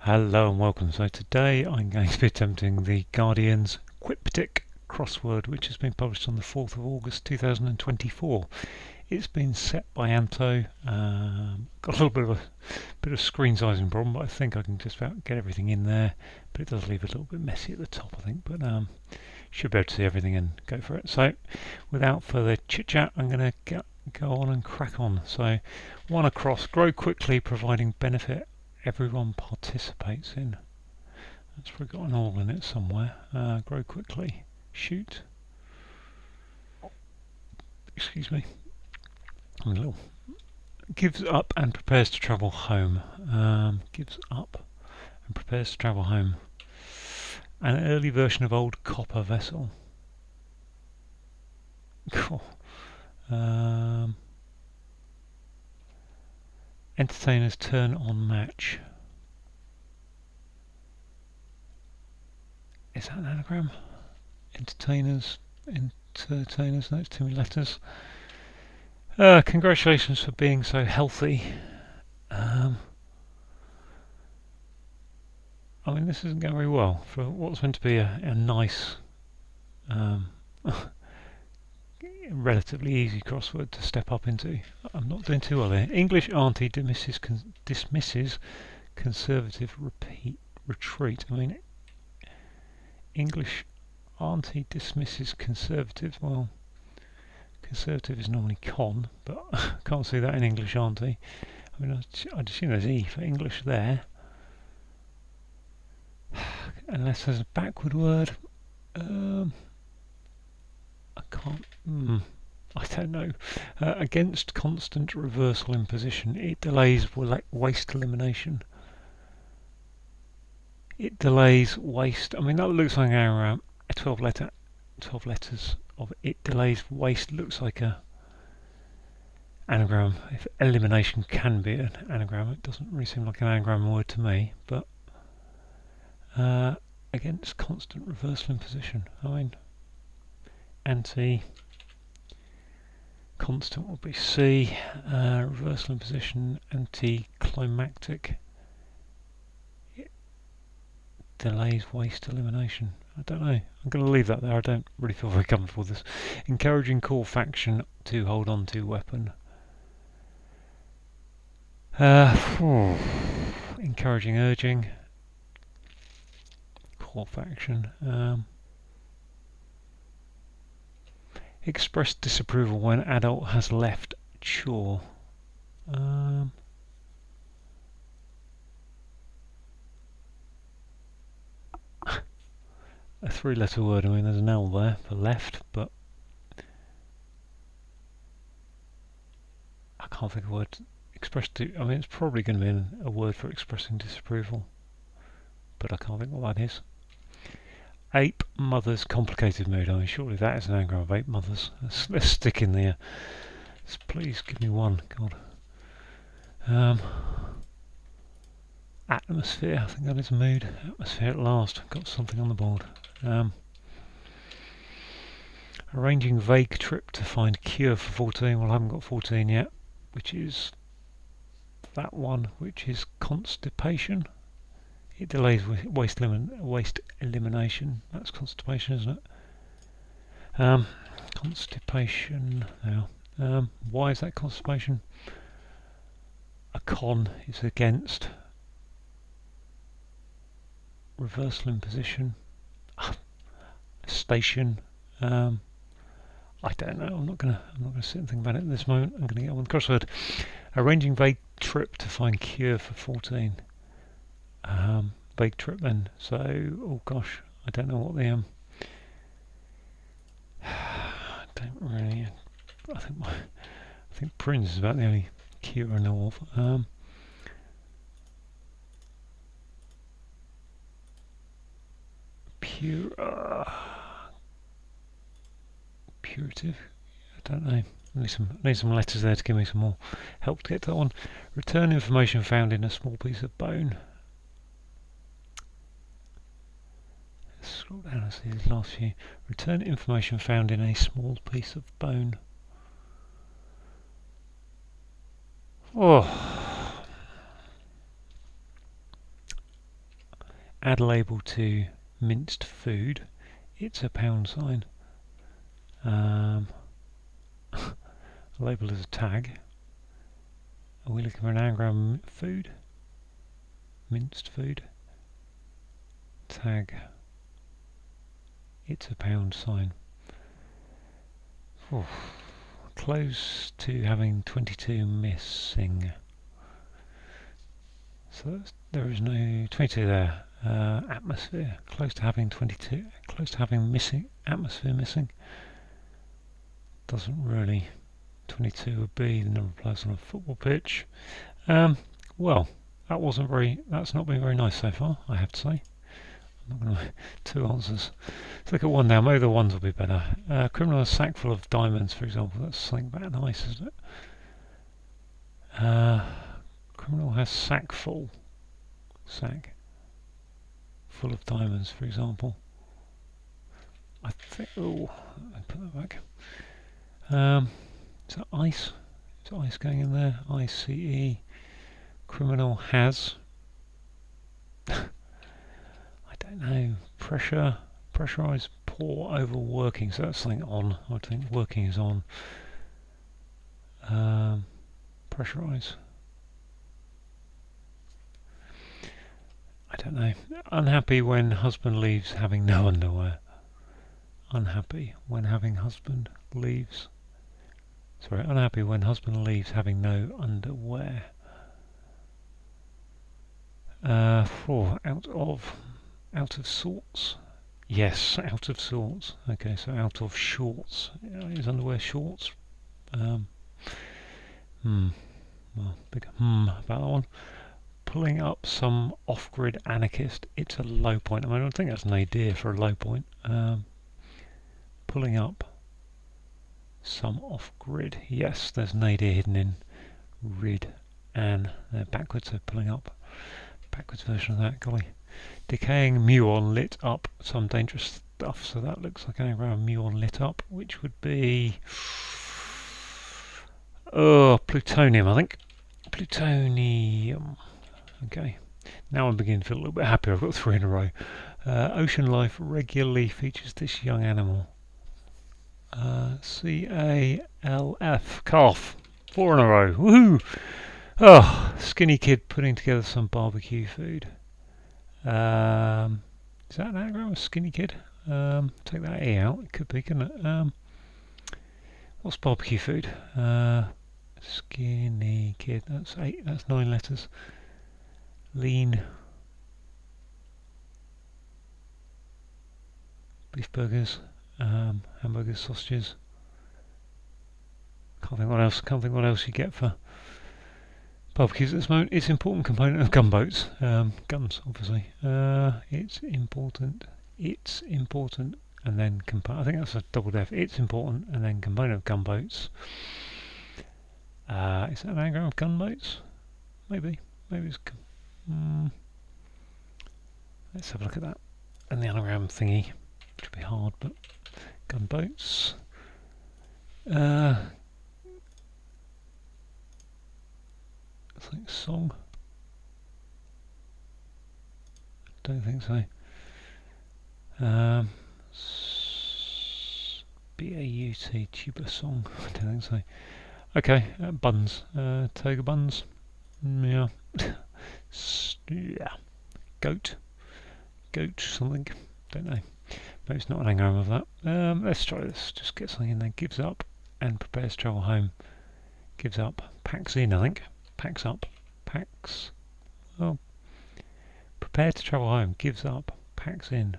Hello and welcome. So today I'm going to be attempting the Guardian's Quiptic crossword, which has been published on the 4th of August 2024. It's been set by Anto. Got a little bit of screen sizing problem, but I think I can just about get everything in there. But it does leave a little bit messy at the top, I think. But should be able to see everything and go for it. So without further chit chat, I'm going to go on and crack on. So one across, grow quickly, providing benefit everyone participates in. That's probably got an all in it somewhere. Grow quickly. Shoot. Excuse me. I'm a little. Gives up and prepares to travel home. Gives up and prepares to travel home. An early version of old copper vessel. Cool. Entertainers turn on match. Is that an anagram? Entertainers, no, it's too many letters. Congratulations for being so healthy. I mean, this isn't going very well for what's meant to be a nice, relatively easy crossword to step up into. I'm not doing too well here. English auntie dismisses conservative retreat. I mean, English auntie dismisses conservative. Well, conservative is normally con, but I can't see that in English auntie. I mean, I'd assume there's E for English there. Unless there's a backward word. I can't. I don't know. Against constant reversal in position, it delays waste elimination. It delays waste. I mean, that looks like a 12 letters of it delays waste. Looks like a anagram. If elimination can be an anagram, it doesn't really seem like an anagram word to me. But against constant reversal in position. I mean, anti. Constant will be C, reversal in position, anticlimactic. It delays waste elimination. I don't know. I'm going to leave that there. I don't really feel very comfortable with this. Encouraging core faction to hold on to weapon. Encouraging urging. Core faction. Express disapproval when adult has left chore. A 3-letter word. I mean, there's an L there for left, but I can't think of a word. I mean, it's probably going to be a word for expressing disapproval, but I can't think what that is. Ape mother's complicated mood. I mean, surely that is an anagram of ape mothers. Let's stick in there. Please give me one. God. Atmosphere. I think that is mood. Atmosphere at last. Got something on the board. Arranging vague trip to find cure for 14. Well, I haven't got 14 yet, which is that one, which is constipation. It delays waste elimination. That's constipation, isn't it? Constipation. Now, why is that constipation? A con is against. Reversal in position. Station. I don't know. I'm not gonna sit and think about it at this moment. I'm gonna get on with the crossword. Arranging vague trip to find cure for 14. Vague trip then. So, oh gosh, I don't know what the I don't really. I think Prince is about the only cure I know of. Purative. I don't know. Need some letters there to give me some more help to get to that one. Return information found in a small piece of bone. Let's scroll down and see these last few. Return information found in a small piece of bone. Oh. add label to minced food. It's a pound sign. Label as a tag. Are we looking for an anagram? Food? Minced food? Tag. It's a pound sign. Oof. Close to having 22 missing. So there is no 22 there. Atmosphere. Close to having 22. Close to having missing. Atmosphere missing. Doesn't really. 22 would be the number of players on a football pitch. Well, that's not been very nice so far, I have to say. I'm not going to two answers. Let's look at one now. Maybe the ones will be better. Criminal has a sack full of diamonds, for example. That's something about nice, isn't it? Criminal has sack full of diamonds, for example. I think. Oh, I put that back. Is that ice? Is ice going in there? ICE. Criminal has. I don't know. Pressurized, poor, overworking. So that's something on. I think working is on. Pressurize. I don't know. Unhappy when husband leaves having no underwear. Unhappy when having husband leaves. Sorry, unhappy when husband leaves having no underwear. Out of sorts. Yes, out of sorts. Okay, so out of shorts. Is underwear shorts? Well, big about that one. Pulling up some off-grid anarchist. It's a low point. I mean, I don't think that's an idea for a low point. Pulling up some off-grid. Yes, there's an idea hidden in rid and they're backwards, so pulling up. Backwards version of that, golly. Decaying muon lit up some dangerous stuff, so that looks like an anagram muon lit up, which would be plutonium, I think. Plutonium. Okay. Now I'm beginning to feel a little bit happier. I've got 3 in a row. Ocean life regularly features this young animal. CALF. Calf. 4 in a row. Woohoo! Oh, skinny kid putting together some barbecue food. Is that an anagram? A skinny kid? Take that E out. It could be, couldn't it? What's barbecue food? Skinny kid. That's 8. That's 9 letters. Lean. Beef burgers. Hamburgers, sausages. Can't think what else you get for barbecues at this moment. It's an important component of gunboats. Guns, obviously. It's important, and then I think that's a double def. It's important, and then component of gunboats. Is that an anagram of gunboats? Maybe it's. Let's have a look at that. And the anagram thingy, which would be hard, but gunboats. I think song. Don't think so. B-A-U-T, tuba song. I don't think so. Okay, buns. Toga buns. Yeah. Yeah. Goat something. Don't know. Maybe it's not an anagram of that. Let's try this. Just get something in there. Gives up and prepares to travel home. Gives up. Packs in, I think. Packs up. Packs. Oh. Prepared to travel home. Gives up. Packs in.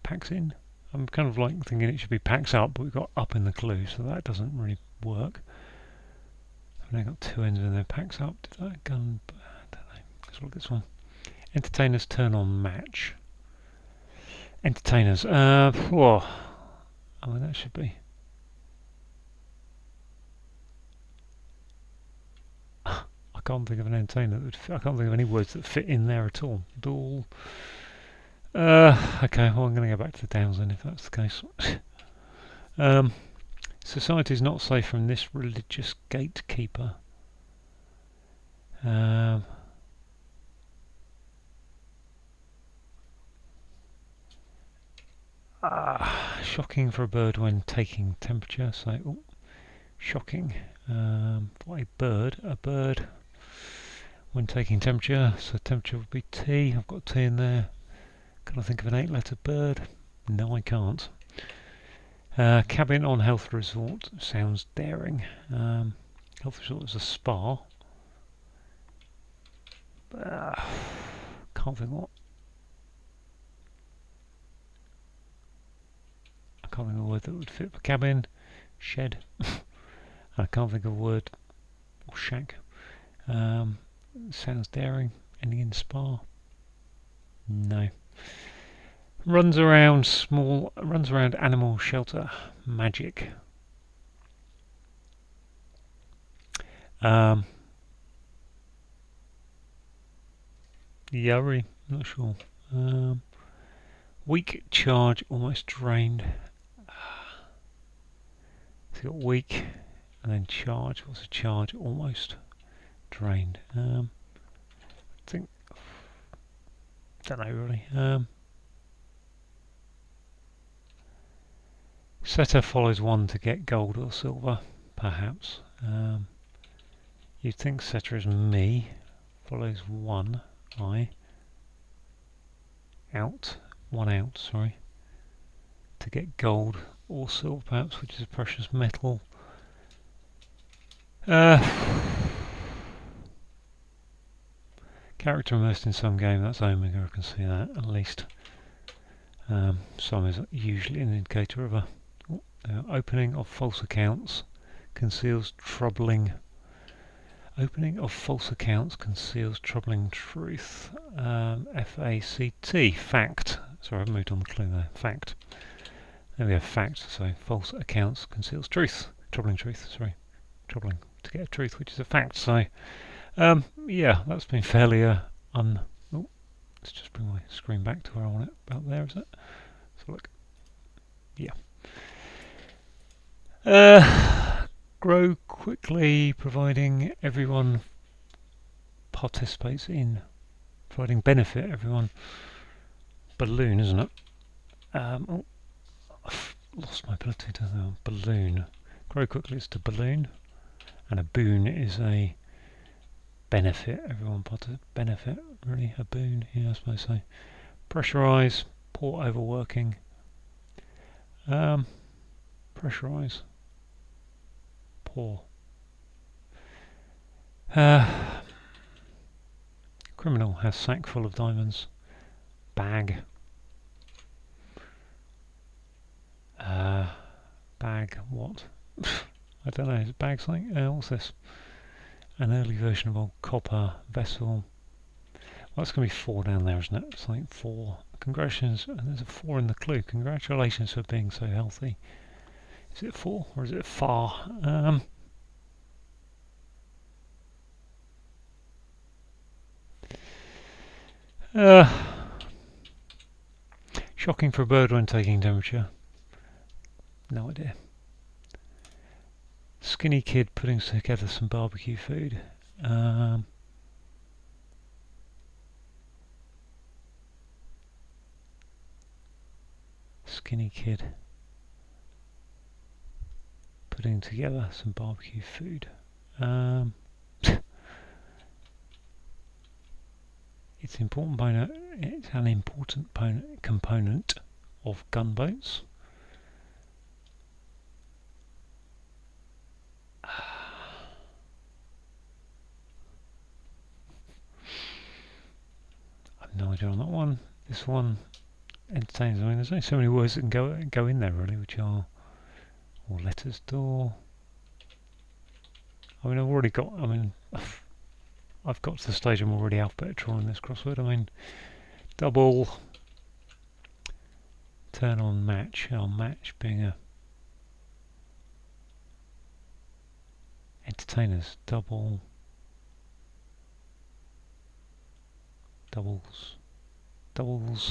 Packs in. I'm kind of like thinking it should be packs up, but we've got up in the clue, so that doesn't really work. I've now got 2 ends in there. Packs up. Did that gun? I don't know. Let's look at this one. Entertainers turn on match. Entertainers. Whoa. I mean, that should be. I can't think of an entertainer that would fit. I can't think of any words that fit in there at all. Duel. Okay, well, I'm going to go back to the downs then if that's the case. Society is not safe from this religious gatekeeper. Shocking for a bird when taking temperature. So, ooh, shocking for a bird when taking temperature. So temperature would be T. I've got T in there. Can I think of an 8-letter bird? No, I can't. Cabin on health resort sounds daring. Health resort is a spa. Can't think what. I can't think of a word that would fit for cabin. Shed. I can't think of a word. Or shack. Sounds daring. Ending in spa. No. Runs around animal shelter. Magic. Yuri, not sure. Weak charge, almost drained. So you got weak and then charge. What's a charge? Almost drained. I think. Don't know really. Setter follows one to get gold or silver, perhaps. You'd think setter is me. Follows one. One out, sorry, to get gold or silver perhaps, which is a precious metal. Character immersed in some game, that's Omega, I can see that at least. Some is usually an indicator of a opening of false accounts conceals troubling. Opening of false accounts conceals troubling truth. F-A-C-T, fact. Sorry, I've moved on the clue there. Fact. There we have fact. So false accounts conceals truth. Troubling truth, sorry. Troubling to get a truth, which is a fact. So, yeah, that's been fairly oh, let's just bring my screen back to where I want it. About there, is it? So look. Yeah. Grow quickly, providing everyone participates in, providing benefit everyone. Balloon, isn't it? Oh, I've lost my ability to balloon. Grow quickly is to balloon, and a boon is a benefit. Everyone benefit, really, a boon. Yeah, I suppose so. Pressurize, poor overworking. Pressurize. Poor. Criminal has sack full of diamonds. Bag. Bag what? I don't know. Is bag something? What's this? An early version of old copper vessel. Well, that's going to be 4 down there, isn't it? Something 4. Congratulations. And there's a 4 in the clue. Congratulations for being so healthy. Is it 4 or is it far? Shocking for a bird when taking temperature. No idea. Skinny kid putting together some barbecue food. Skinny kid putting together some barbecue food. It's an important component of gunboats. I've no idea on that one. This one entertains. I mean, there's only so many words that can go in there really, which are or letters. Door. I mean, I've already got. I mean, I've got to the stage I'm already alphabetical in this crossword. I mean, double. Turn on match. Match being a entertainers. Doubles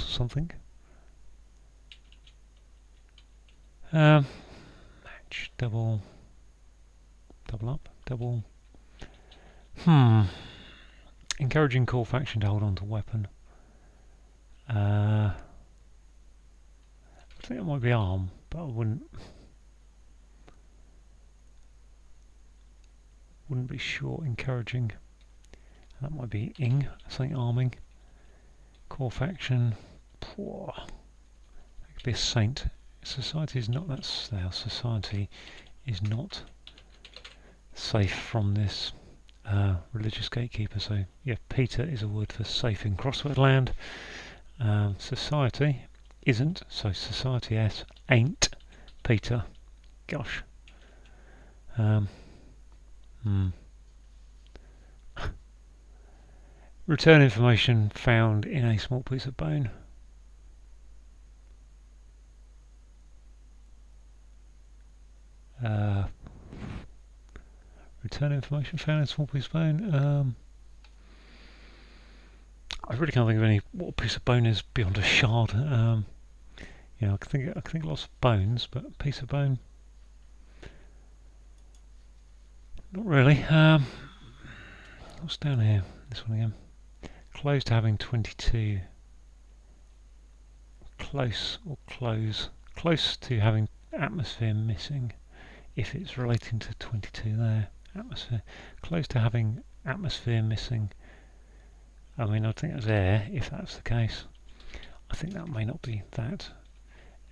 something. Match, double up, double. Encouraging core faction to hold on to weapon. I think it might be arm, but I wouldn't be sure. Encouraging. That might be ing, something arming. Core faction. Poor. That could be a saint. Society is not that. Society is not safe from this religious gatekeeper. So yeah, Peter is a word for safe in crossword land. Society isn't. So society s ain't Peter. Gosh. Return information found in a small piece of bone. Return information found in a small piece of bone. I really can't think of what a piece of bone is beyond a shard. I can think lots of bones, but a piece of bone, not really. What's down here? This one again. Close to having 22. Close or close. Close to having atmosphere missing, if it's relating to 22 there. Atmosphere. Close to having atmosphere missing. I mean, I think that's air, if that's the case. I think that may not be that.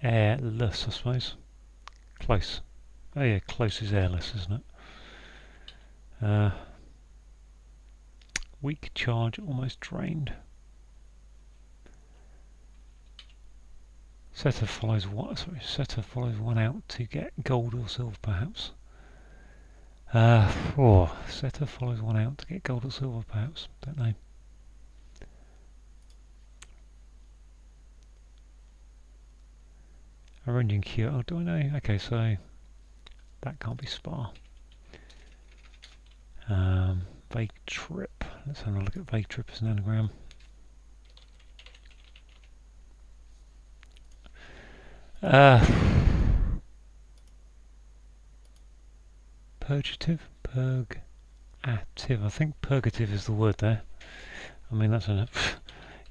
Airless, I suppose. Close. Oh yeah, close is airless, isn't it? Weak charge, almost drained. Setter follows one out to get gold or silver, perhaps. Setter follows one out to get gold or silver, perhaps. Don't know. Arranging cure. Oh, do I know? Okay, so that can't be spar. Vague trip. Let's have a look at vague trip as an anagram. Purgative? Purgative. I think purgative is the word there. I mean, that's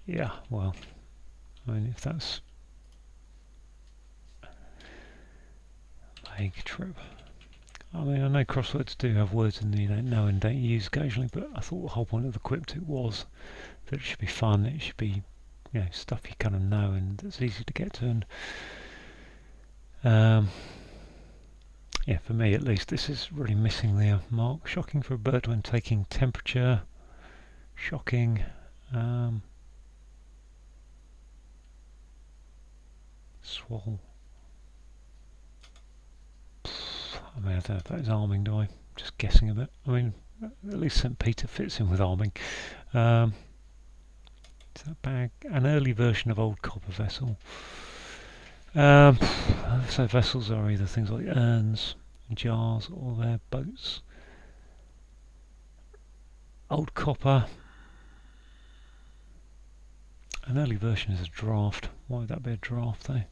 yeah, well, I mean, if that's vague trip. I mean, I know crosswords do have words in them you don't know and don't use occasionally, but I thought the whole point of the Quiptic was that it should be fun, it should be, stuff you kind of know and that's easy to get to. And yeah, for me at least, this is really missing the mark. Shocking for a bird when taking temperature. Shocking. Swole. I mean, I don't know if that is arming, do I? Just guessing a bit. I mean, at least St. Peter fits in with arming. Is that bag? An early version of old copper vessel. So vessels are either things like urns, jars, or their boats. Old copper. An early version is a draft. Why would that be a draft though?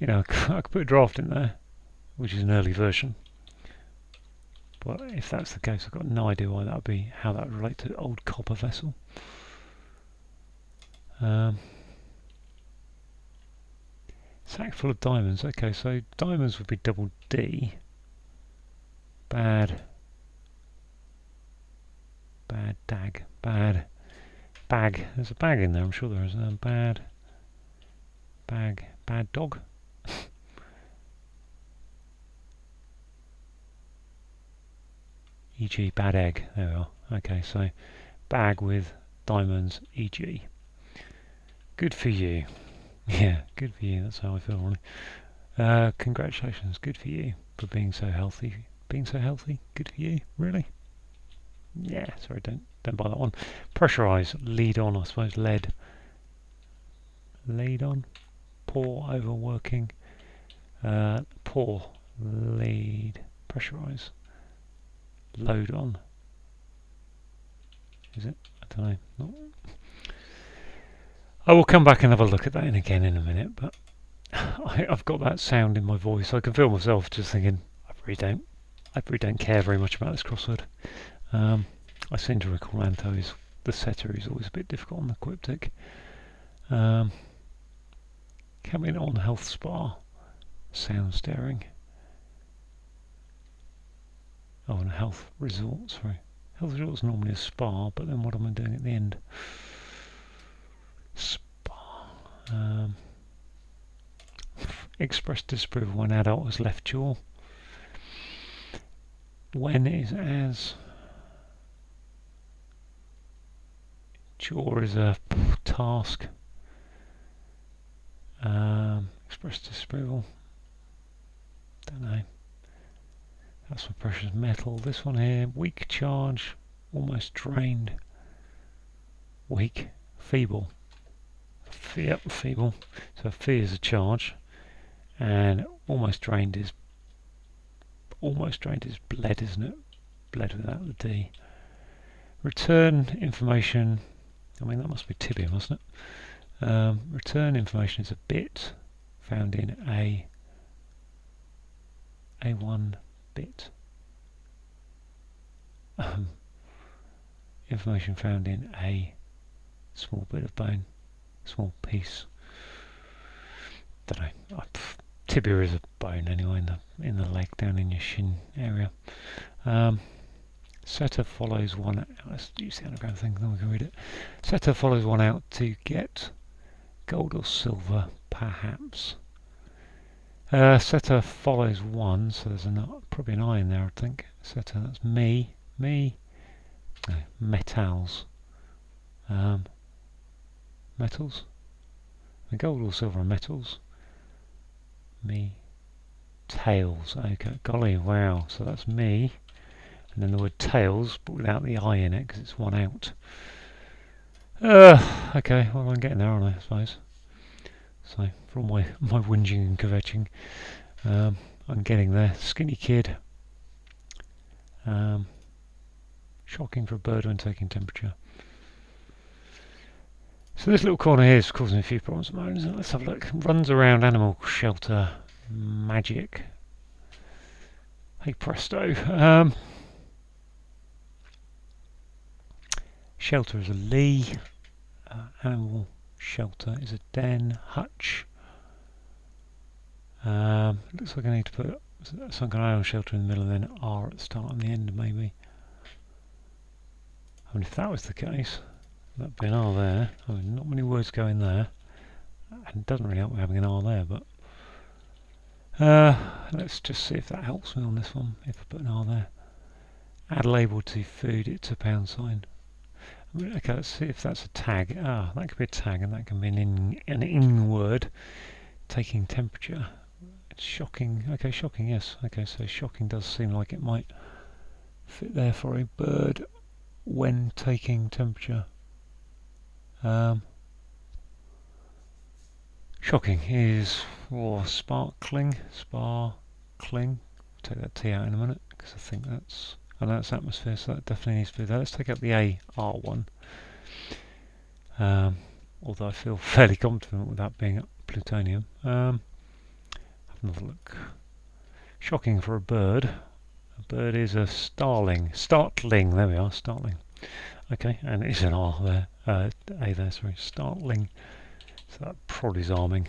I could put a draft in there, which is an early version. But if that's the case, I've got no idea why that would be, how that would relate to old copper vessel. Sack full of diamonds. Okay, so diamonds would be double D. Bad dag. Bad bag. There's a bag in there, I'm sure there is. Bad bag. Bad dog. E.g. bad egg. There we are. Okay, so bag with diamonds, e.g. Good for you. Yeah, good for you. That's how I feel, really. Congratulations. Good for you for being so healthy. Being so healthy. Good for you. Really? Yeah. Sorry, don't buy that one. Pressurize. Lead on. I suppose lead. Lead on. Pour. Overworking. Pour. Lead. Pressurize. Load on. Is it? I don't know. No. I will come back and have a look at that again in a minute, but I've got that sound in my voice. I can feel myself just thinking, I really don't care very much about this crossword. I seem to recall the setter is always a bit difficult on the Quiptic. Coming on health spa. Sound staring. Oh, and health resort, sorry. Health resort's normally a spa, but then what am I doing at the end? Spa. Express disapproval when adult has left jaw. When is as. Jaw is a task. Express disapproval. Don't know. That's my precious metal. This one here, weak charge, almost drained. Weak, feeble. Yep, feeble. So fee is a charge, and almost drained is bled, isn't it? Bled without the D. Return information. I mean, that must be tibia, mustn't it? Return information is a bit found in A1 bit. Information found in a small bit of bone, small piece. Don't know. Tibia is a bone anyway in the leg, down in your shin area. Setter follows one out. Let's use the anagram thing, then we can read it. Setter follows one out to get gold or silver, perhaps. Setter follows one, so there's probably an I in there, I think. Setter, that's me. No, metals. Metals? Gold or silver are metals. Me. Tails. Okay, golly, wow. So that's me. And then the word tails, but without the I in it, because it's one out. Okay, well, I'm getting there, aren't I suppose. So, for all my whinging and kvetching, I'm getting there. Skinny kid. Shocking for a bird when taking temperature. So this little corner here is causing a few problems at the moment. Let's have a look. Runs around animal shelter. Magic. Hey presto. Shelter is a lee. Animal shelter is a den. Hutch. Looks like I need to put some kind of animal shelter in the middle and then R at the start and the end maybe. I mean, if that was the case, that'd be an R there. I mean, not many words go in there. And it doesn't really help with having an R there, but let's just see if that helps me on this one, if I put an R there. Add label to food, it's a pound sign. I mean, okay, let's see if that's a tag. Ah, that could be a tag, and that can be an in word. Taking temperature. It's shocking. Okay, shocking, yes. Okay, so shocking does seem like it might fit there for a bird when taking temperature. Shocking is sparkling. Take that T out in a minute because I think that's. I know it's atmosphere, so that definitely needs to be there. Let's take out the AR one. Although I feel fairly confident with that being plutonium. Have another look. Shocking for a bird. A bird is a starling. Startling. There we are. Startling. Okay, and it's an R there. A there. Sorry. Startling. So that probably is arming.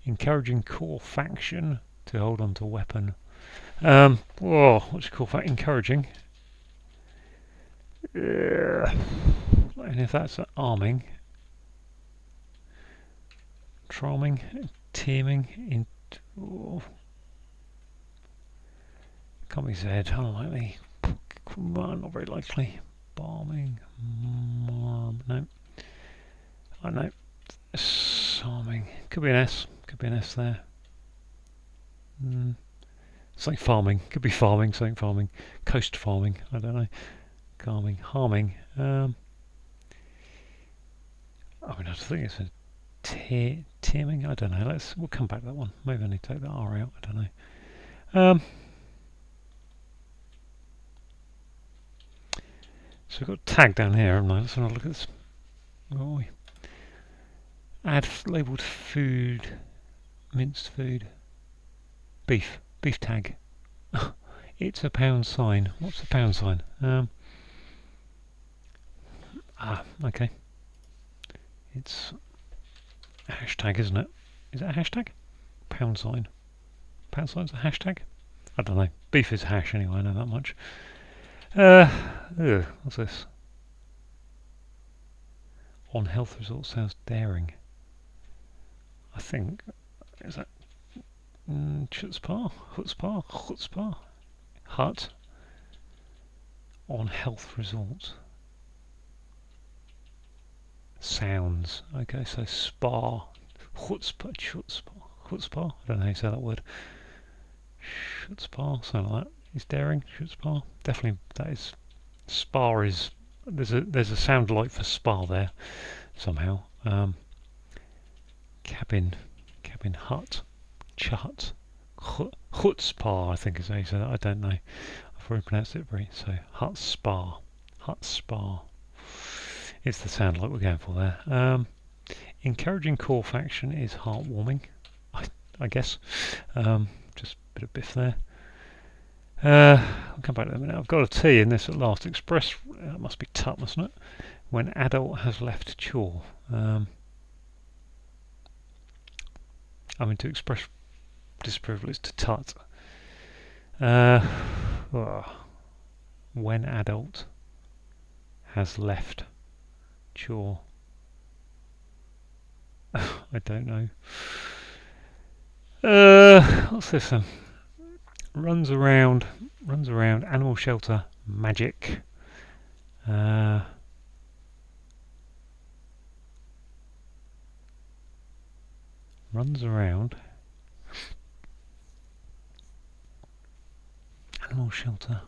Encouraging core faction to hold on to weapon. What's it called? Encouraging. And if that's arming, charming, teaming, can't be said. Unlikely. Not very likely. Barming. No. I know. Sarming. Could be an S. Could be an S there. Something farming. Could be farming. Something farming. Coast farming. I don't know. Calming. Harming. I mean, I think it's a teaming. I don't know. We'll come back to that one. Maybe I need to take that R out. I don't know. So we've got a tag down here, haven't I? Let's have a look at this. Oh, add labelled food, minced food, beef tag. It's a pound sign. What's the pound sign? Okay. It's hashtag, isn't it? Is it a hashtag? Pound sign. Pound sign's a hashtag? I don't know. Beef is hash anyway, I know that much. What's this? On health results sounds daring. I think, is that chutzpah? Hut. On health results. Sounds. Okay, so spa. Chutzpah. I don't know how you say that word. Chutzpah, something like that. Is daring? Chutzpah? Definitely, that is. Spa is. There's a sound like for spa there, somehow. Cabin hut. Chut. Chutzpah, I think is how you say that. I don't know. I've already pronounced it very. So, hut spa. It's the sound like we're going for there. Encouraging core faction is heartwarming, I guess. Just a bit of biff there. I'll come back to that in a minute. I've got a T in this at last. Express, that must be tut, mustn't it? When adult has left chore. I mean, to express disapproval is to tut. When adult has left chore. I don't know. What's this then? Runs around, animal shelter, magic. Runs around, animal shelter,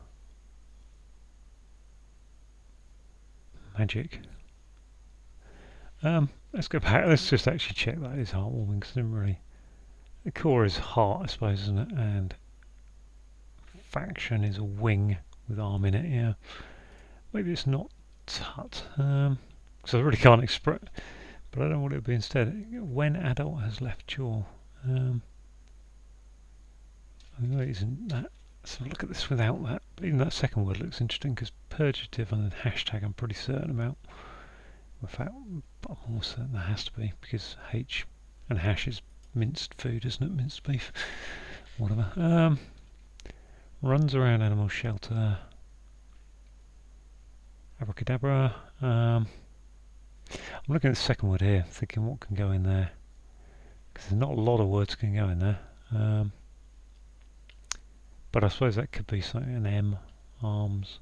magic. Let's go back. Let's just actually check that is heartwarming, because I didn't really. The core is heart, I suppose, isn't it? And faction is a wing with arm in it. Yeah, maybe it's not tut. Because I really can't express. But I don't know what it would be instead. When adult has left jaw. I mean, maybe isn't that. Let's have a look at this without that. But even that second word looks interesting, because purgative and then hashtag I'm pretty certain about. In fact, I'm more certain there has to be, because H and hash is minced food, isn't it? Minced beef. Whatever. Runs around animal shelter. Abracadabra. I'm looking at the second word here, thinking what can go in there. Because there's not a lot of words can go in there. But I suppose that could be something, an M, arms,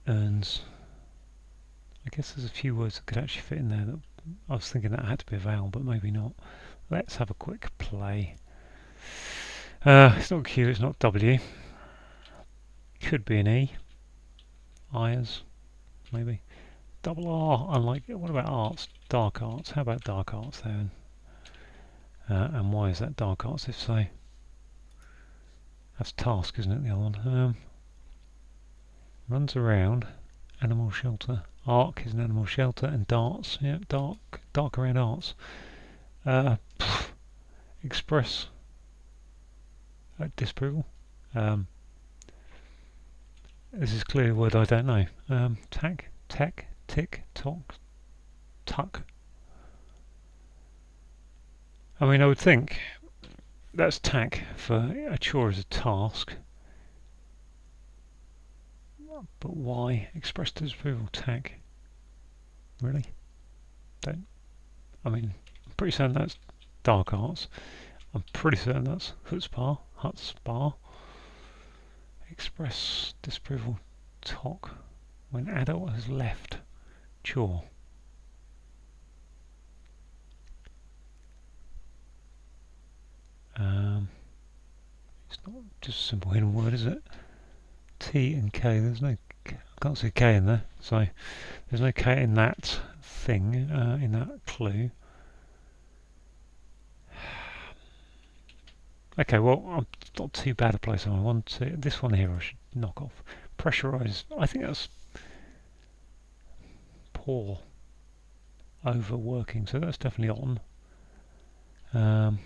urns. I guess there's a few words that could actually fit in there. That I was thinking that had to be a vowel, but maybe not. Let's have a quick play. It's not Q, it's not W. Could be an E. Ayers, maybe. Double R, unlike, what about arts? Dark arts. How about dark arts there? And why is that dark arts if so? That's task, isn't it, the other one? Runs around, animal shelter. Arc is an animal shelter, and darts, yeah, dark around arts. Express disapproval. This is clearly a word I don't know. Tack, tick, tock, tuck. I mean, I would think that's tack for a chore as a task. But why? Express disapproval, tack. Really? Don't. I mean, I'm pretty certain that's dark arts. I'm pretty certain that's Hutzpah. Express disapproval, talk. When adult has left, chore. It's not just a simple hidden word, is it? T and K, there's no, I can't see K in there, so there's no K in that thing, in that clue. Okay, well, I'm not too bad a place on one, two, this one here I should knock off. Pressurise, I think that's poor, overworking, so that's definitely on.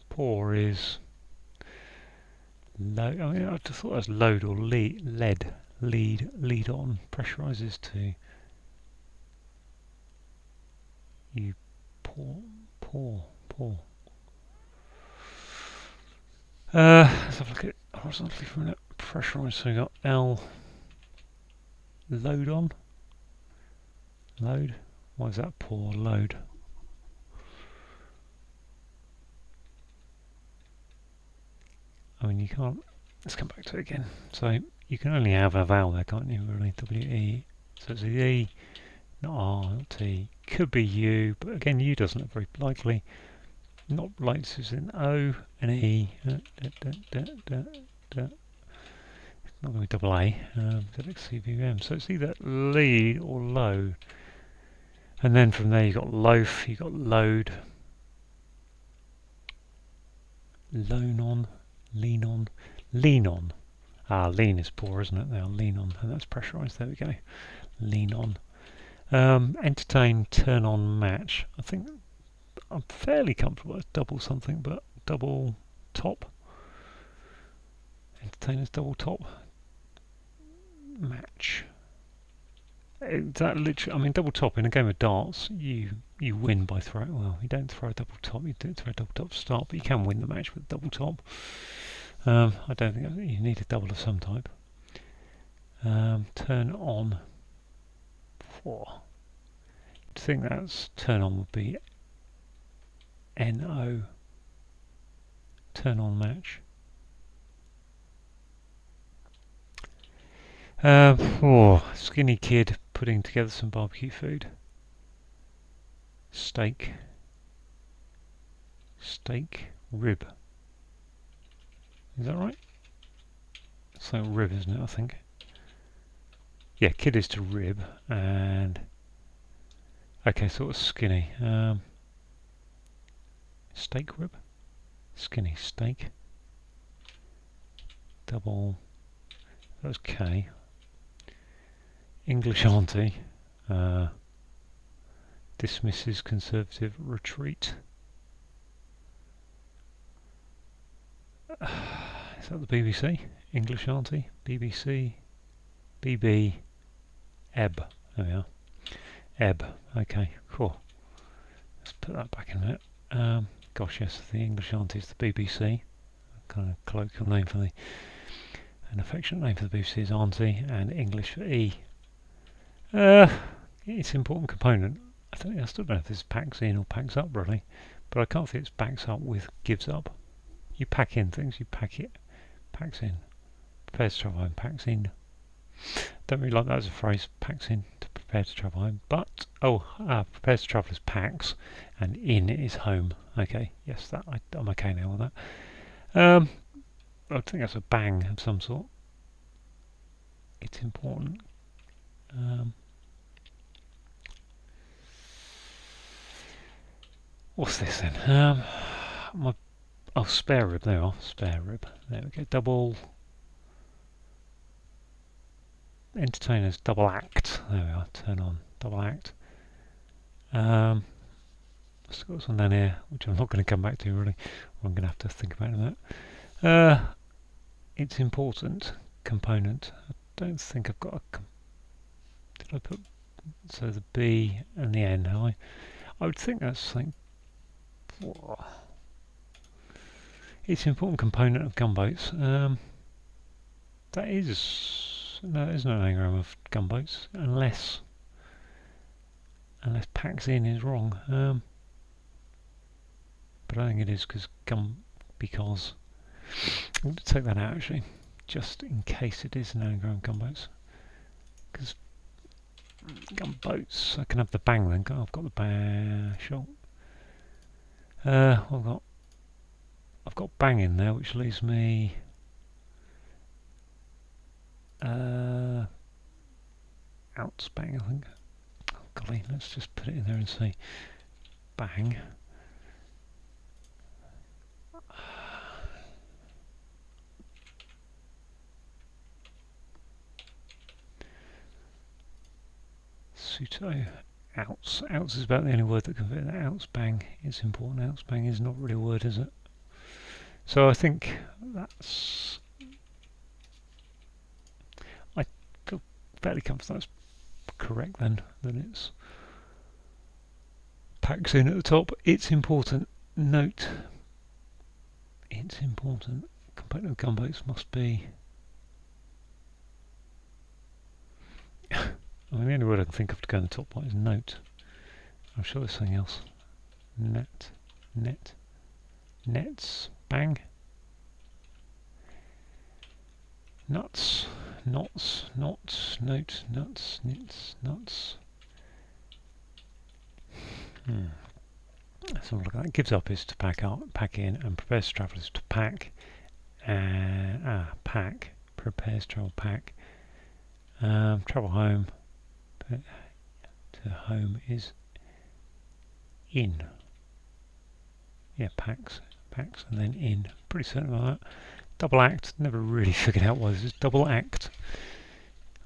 Poor is load. I mean, I just thought that's load or lead on. Pressurises to you Poor. Let's have a look at it horizontally for a minute. Pressurised, so we got L. Load on. Load. Why is that poor? Load. I mean, you can't. Let's come back to it again. So you can only have a vowel there, can't you? Really, W-E. So it's a E, not R, not T. Could be U, but again, U doesn't look very likely. Not like this is an O, an E. Not going to be double A. ZXCVM. So it's either lead or low. And then from there you've got loaf, you've got load. Loan on, lean on, lean on. Ah, lean is poor, isn't it? Now lean on, and that's pressurised. There we go. Lean on. Entertain, turn on, match. I think I'm fairly comfortable with double something, but double top. Entertain is double top. Match. That literally, I mean, double top in a game of darts, you win by throwing. Well, you don't throw a double top. You don't throw a double top to start, but you can win the match with a double top. I don't think you need a double of some type. Turn on. I think that's turn on would be NO. Turn on match. Skinny kid putting together some barbecue food. Steak. Steak. Rib. Is that right? It's like rib, isn't it, I think? Yeah, kid is to rib, and... Okay, sort of skinny. Steak rib? Skinny steak. Double... That was K. English auntie. Dismisses conservative retreat. Is that the BBC? English auntie? BBC? BB? Ebb. There we are. Ebb. Okay, cool. Let's put that back in a minute. Gosh, yes, the English auntie is the BBC. Kind of colloquial name for an affectionate name for the BBC is auntie, and English for E. It's an important component. I still don't know if this packs in or packs up really, but I can't think it's packs up with gives up. You pack in things, you pack it, packs in. Prepares to travel home, packs in. Don't really like that as a phrase, packs in to prepare to travel home. But, prepares to travel is packs, and in is home. Okay, yes, I'm okay now with that. I think that's a bang of some sort. It's important. What's this then? Spare rib. There we are. Spare rib. There we go. Double. Entertainers. Double act. There we are. Turn on. Double act. I've still got some down here, which I'm not going to come back to really. I'm going to have to think about it a minute. It's important component. I don't think I've got a. Did I put so the B and the N? I would think that's something. It's an important component of gunboats. That is no, there's no anagram of gunboats unless packs in is wrong. But I think it is because I'm going to take that out actually, just in case it is an anagram of gunboats. Because gunboats, I can have the bang then. I've got the bang. Sure. I've got bang in there, which leaves me outs bang, I think. Oh golly, let's just put it in there and say bang. Suto. Outs. Outs is about the only word that can fit that. Outs bang is important. Outs bang is not really a word, is it? So I think that's. I feel fairly comfortable that's correct then. That it's packs in at the top. It's important. Note. It's important. Component of gunboats must be. I mean, the only word I can think of to go in the top part is note. I'm sure there's something else. Net. Nets. Bang. Nuts. Knots. Note. Nuts. Nits. Nuts. Something like that. Gives up is to pack in, and prepares to travel is to pack. Pack. Prepares travel, pack. Travel home. To home is in. Yeah, packs, and then in. Pretty certain about that. Double act. Never really figured out why this is double act.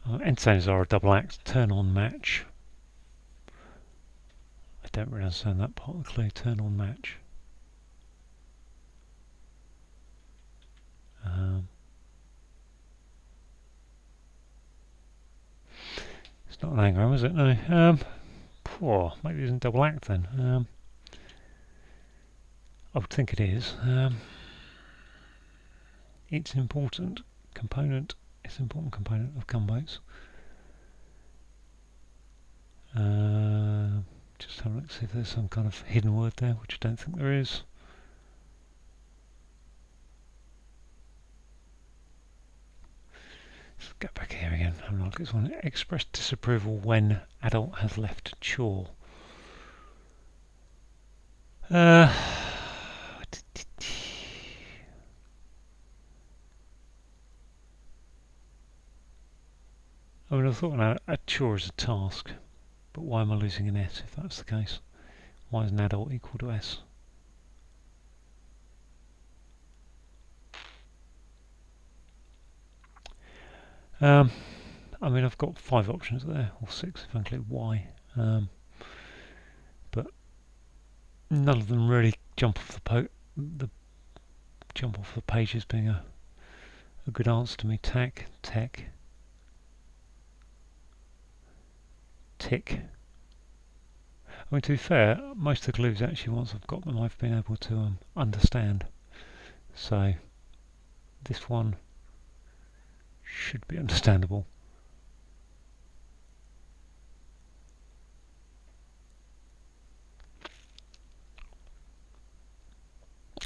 Entertainers are a double act. Turn on match. I don't really understand that part of the clue. Turn on match. It's not an anagram, is it? No. Maybe it isn't double act then. I would think it is. It's important component. It's an important component of gunboats. Just have a look, see if there's some kind of hidden word there, which I don't think there is. Let's go back here again. Have a look. It's one. Express disapproval when adult has left chore. I mean, I thought a chore is a task, but why am I losing an S if that's the case? Why is an adult equal to S? I mean, I've got 5 options there, or 6 if I include Y, but none of them really jump off the page as being a good answer to me. Tech, tick. I mean, to be fair, most of the clues actually, once I've got them, I've been able to understand. So this one should be understandable.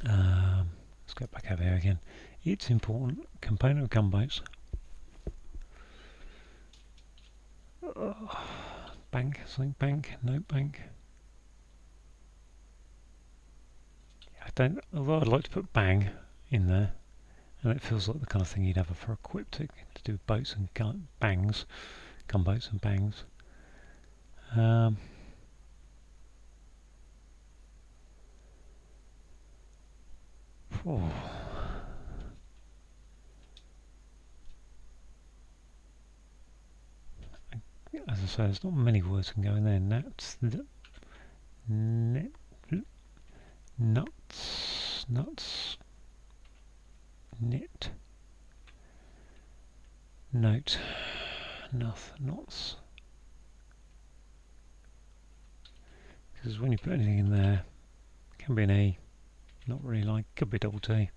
Let's go back over here again. It's important component of gunboats. Bank, something bank, note bank. Although I'd like to put bang in there, and it feels like the kind of thing you'd have for a quiptic to do with boats and gunboats and bangs. As I say, there's not many words can go in there. Nuts, knit, note, knots. Because when you put anything in there, it can be an E, not really like, could be a double T.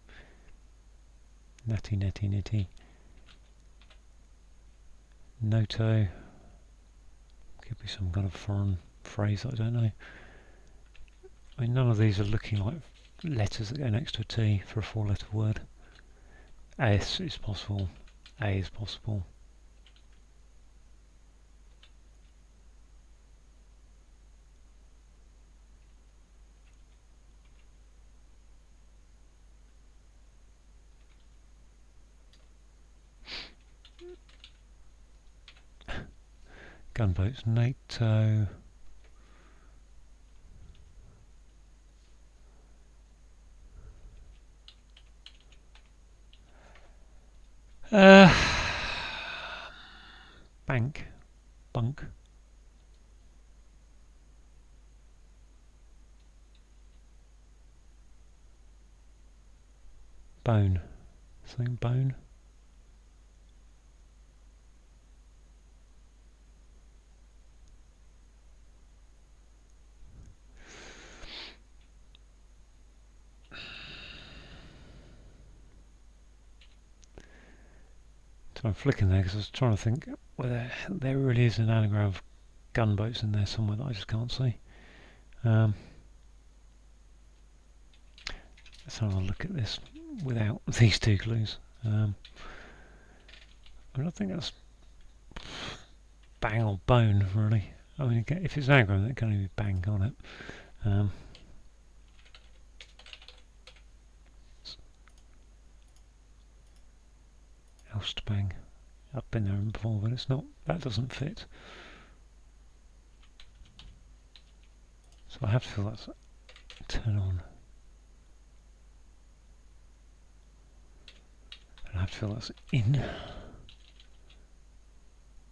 Natty, nitty. Noto, could be some kind of foreign phrase that I don't know. I mean, none of these are looking like letters that go next to a T for a 4-letter word. S is possible. A is possible. Gunboats, NATO. Bank, bunk. Bone, something bone. So I'm flicking there because I was trying to think whether there really is an anagram of gunboats in there somewhere that I just can't see. Let's have a look at this without these two clues. I don't think that's bang or bone, really. I mean, if it's an anagram, then it can only be bang, can't it? Else to bang. I've been there before, but it's not. That doesn't fit. So I have to feel that's turn on. And I have to feel that's in.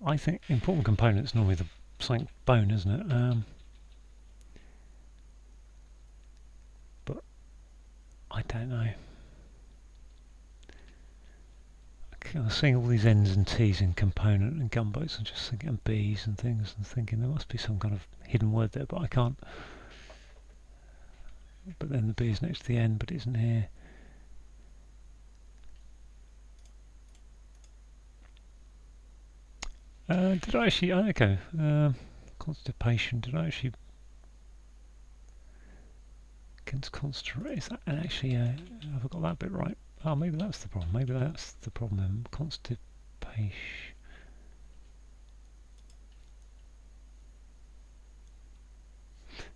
I think important component's normally the something bone, isn't it? But I don't know. I was seeing all these N's and T's in component and gunboats and just thinking and B's and things and thinking there must be some kind of hidden word there, but I can't. But then the B is next to the N, but it isn't here. Did I actually? Okay. Constipation. Did I actually? Against constipation. Is that actually? Have I got that bit right? Oh, maybe that's the problem. Maybe that's the problem. Constipation.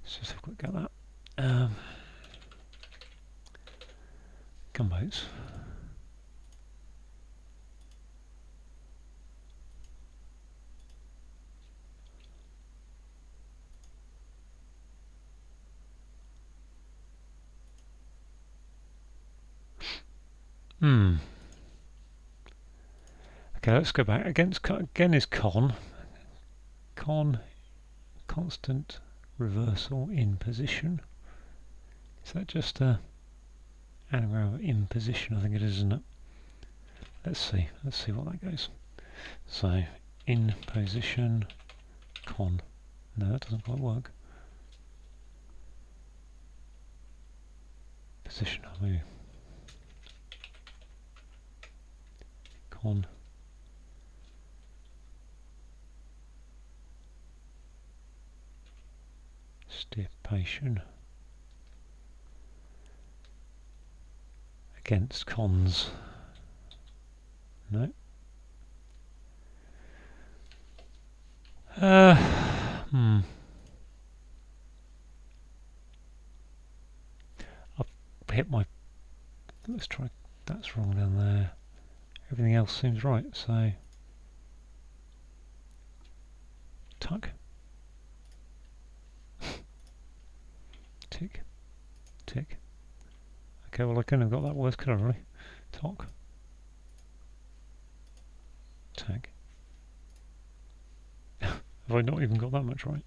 Let's just have a quick go at that. Gunboats. Okay, let's go back. Again is con. Con, constant reversal in position. Is that just a anagram of in position? I think it is, isn't it? Let's see what that goes. So, in position, con. No, that doesn't quite work. Position, maybe. Con. Stipation. Against cons. No. I've hit my. Let's try. That's wrong down there. Everything else seems right. So tuck. Tick. Tick. Okay, well I couldn't have got that worse, could I really? Tock. Tag. Have I not even got that much right?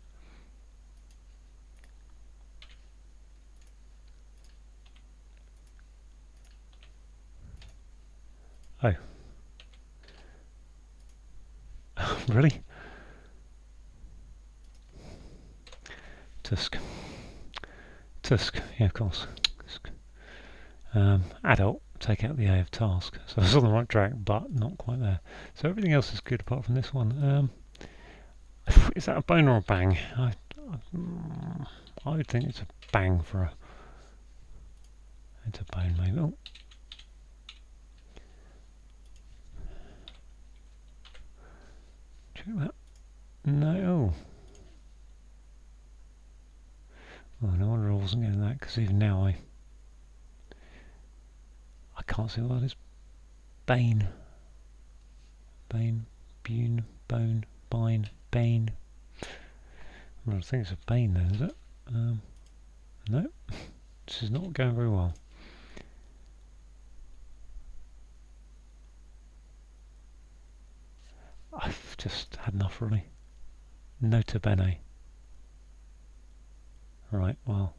Oh. Really? Tusk. Tusk, yeah, of course. Adult, take out the A of task. So I was on the right track, but not quite there. So everything else is good apart from this one. Is that a bone or a bang? I would think it's a bang for a. It's a bone, maybe. Oh. Check that. No. Oh, no wonder I wasn't getting that, because even now I can't see what that is. Bane. Bane. Bune. Bone. Bine. Bane. Well, I think it's a bane then, is it? No. This is not going very well. I've just had enough, really. Nota bene. Right, well.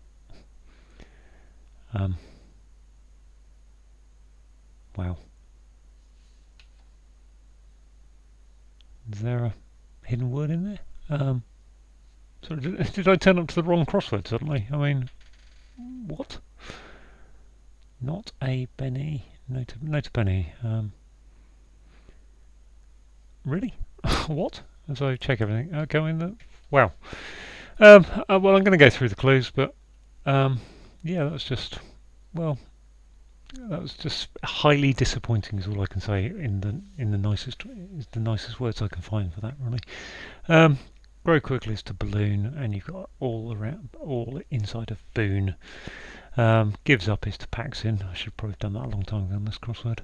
Wow. Is there a hidden word in there? Sorry, did I turn up to the wrong crossword suddenly? I mean, what? Not a Benny. Nota bene. Really? What? As I check everything. Go in the... Wow. Well, I'm going to go through the clues, but yeah, that was just... Well, that was just highly disappointing is all I can say in the nicest words I can find for that, really. Grow quickly is to balloon, and you've got all inside of boon. Gives up is to packs in. I should probably have done that a long time ago on this crossword.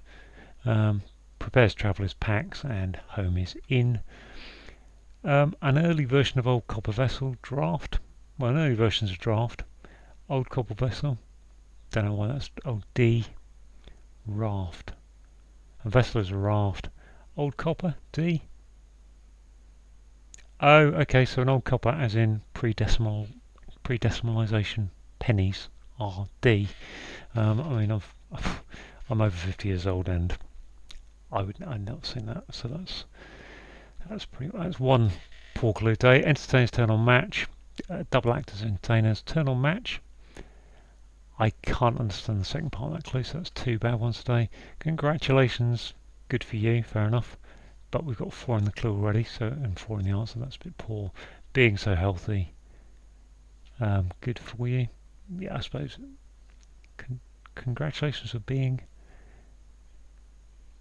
Prepares travel is packs, and home is in. An early version of Old Copper Vessel, draft. Well, an early version is a draft. Old Copper Vessel. Don't know why that's old D. Raft. A vessel is a raft. Old copper, D. Oh, okay, so an old copper as in pre-decimalisation pennies are D. I mean, I'm over 50 years old and I've not seen that, so that's one poor clue day. Entertainers turn on match. Double actors entertainers turn on match. I can't understand the second part of that clue, so that's two bad ones today. Congratulations, good for you, fair enough. But we've got 4 in the clue already, and 4 in the answer, that's a bit poor. Being so healthy, good for you. Yeah, I suppose. Congratulations for being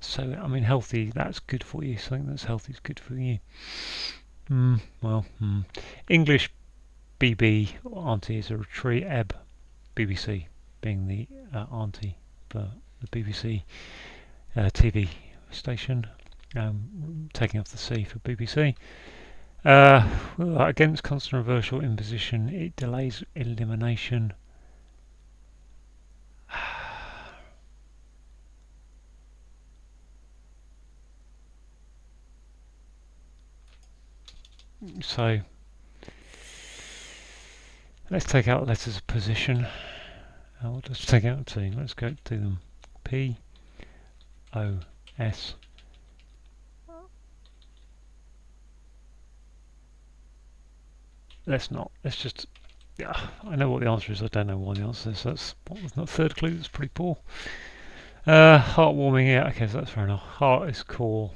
so, I mean, healthy, that's good for you. Something that's healthy is good for you. English BB, auntie is a retreat. Ebb, BBC, being the auntie for the BBC TV station, taking off the C for BBC. Against constant reversal imposition, it delays elimination. So let's take out letters of position. We'll just take out T. Let's go do them. P, O, S. Let's not. Let's just. Yeah, I know what the answer is. I don't know what the answer is. That's the third clue. That's pretty poor. Heartwarming. Yeah. Okay, so that's fair enough. Heart is core.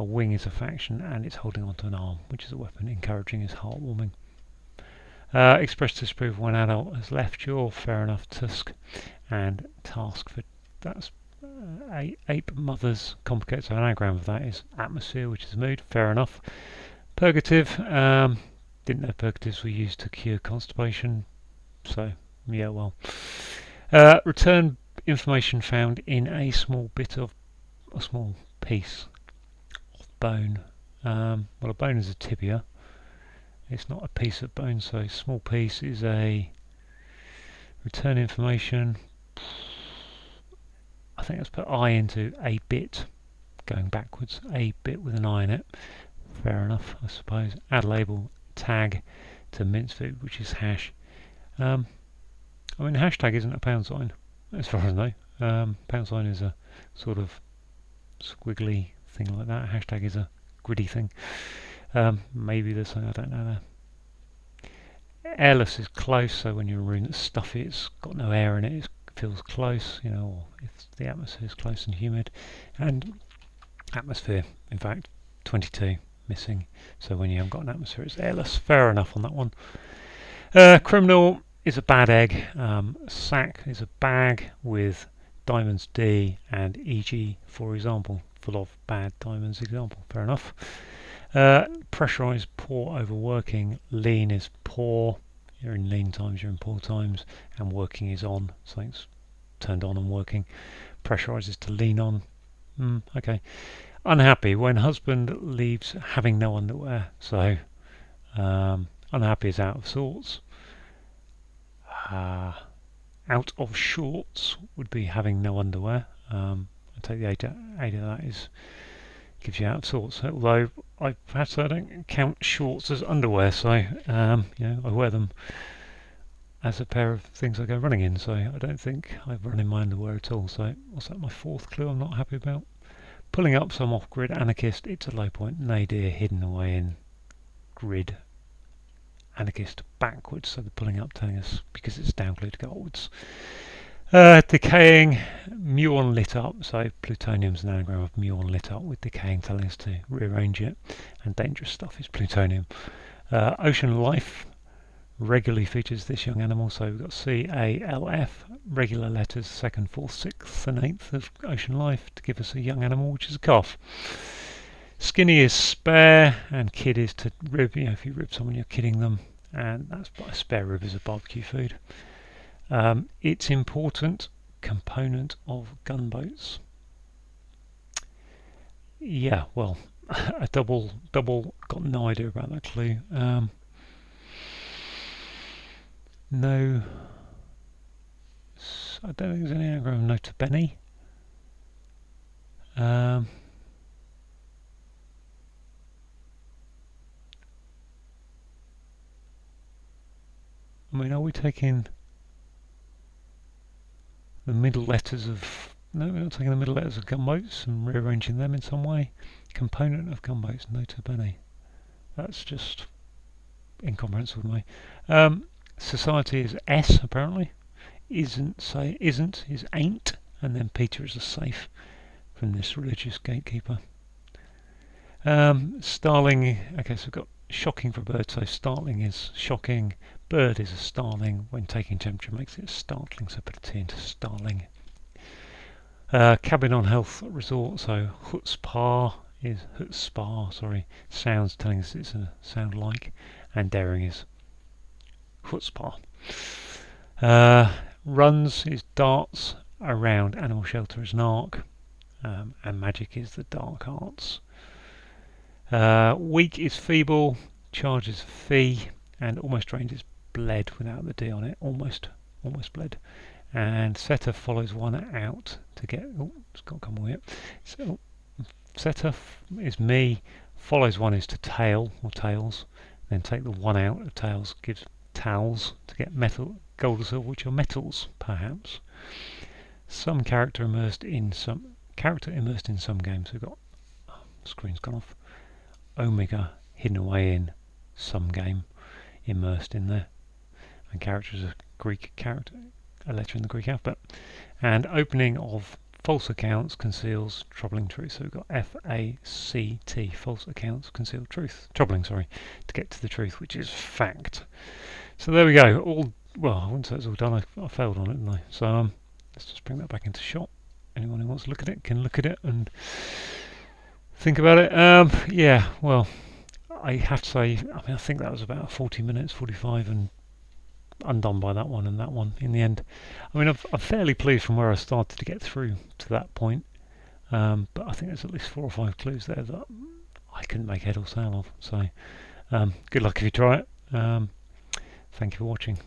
A wing is a faction, and it's holding onto an arm, which is a weapon. Encouraging is heartwarming. Express disapproval when adult has left your, fair enough. Tusk and task for that's ape mothers complicated. So an anagram of that is atmosphere, which is mood, fair enough. Purgative, didn't know purgatives were used to cure constipation, so yeah, well. Return information found in a small piece of bone. Well, a bone is a tibia. It's not a piece of bone, so small piece is a return information. I think let's put I into a bit, going backwards. A bit with an I in it. Fair enough, I suppose. Add label, tag to mince food, which is hash. I mean, hashtag isn't a pound sign, as far as I know. Pound sign is a sort of squiggly thing like that. Hashtag is a gritty thing. Maybe there's something I don't know there. Airless is close, so when you're in a room that's stuffy, it's got no air in it, it feels close, you know, or if the atmosphere is close and humid. And atmosphere, in fact, 22 missing, so when you haven't got an atmosphere, it's airless. Fair enough on that one. Criminal is a bad egg. Sack is a bag with diamonds D and EG, for example, full of bad diamonds, example. Fair enough. Pressurized, poor, overworking. Lean is poor. You're in lean times, you're in poor times. And working is on. Something's turned on and working. Pressurized is to lean on. Okay. Unhappy, when husband leaves having no underwear. So, unhappy is out of sorts. Out of shorts would be having no underwear. I take the eight of that is gives you out of sorts. Although I don't count shorts as underwear, so I wear them as a pair of things I go running in. So I don't think I run in my underwear at all. So what's that? My fourth clue I'm not happy about. Pulling up some off-grid anarchist. It's a low point. Nadir hidden away in grid. Anarchist backwards, so they're pulling up, telling us because it's down clue to go upwards. Decaying, muon lit up, so plutonium's an anagram of muon lit up, with decaying telling us to rearrange it, and dangerous stuff is plutonium. Ocean life regularly features this young animal, so we've got C-A-L-F, regular letters, 2nd, 4th, 6th and 8th of ocean life to give us a young animal, which is a calf. Skinny is spare, and kid is to rib, if you rib someone you're kidding them, and that's a spare rib is a barbecue food. It's important component of gunboats. Yeah, well, a double, got no idea about that clue. No, I don't think there's any anagram nota bene. I mean, are we taking the middle letters of... No, we're not taking the middle letters of gunboats and rearranging them in some way. Component of gunboats, nota bene. That's just incomprehensible to me. Society is S, apparently. Isn't is ain't, and then Peter is a safe from this religious gatekeeper. Starling, okay, so we've got shocking for a bird, so startling is shocking. Bird is a starling. When taking temperature makes it startling, so put a T into starling. Cabin on health resort, so chutzpah is sounds telling us it's a sound like, and daring is chutzpah. Runs is darts around animal shelter is an arc, and magic is the dark arts. Weak is feeble, charge is fee, and almost range is bled without the D on it, almost bled. And setter follows one out to get... Oh, it's got to come away. So setter is me, follows one is to tail or tails, then take the one out of tails gives towels to get metal, gold or silver, which are metals perhaps. Some character immersed in some games. We've got... screen's gone off. Omega hidden away in some game, immersed in there, and character is a Greek character, a letter in the Greek alphabet. And opening of false accounts conceals troubling truth. So we've got F-A-C-T, false accounts conceal truth, troubling, to get to the truth, which is fact. So there we go. All, well, I wouldn't say it's all done. I failed on it, didn't I? So let's just bring that back into shot. Anyone who wants to look at it can look at it and think about it. Yeah, well, I have to say, I think that was about 40 minutes, 45, and undone by that one and that one in the end. I mean, I'm fairly pleased from where I started to get through to that point, but I think there's at least 4 or 5 clues there that I couldn't make head or tail of. So, good luck if you try it. Thank you for watching.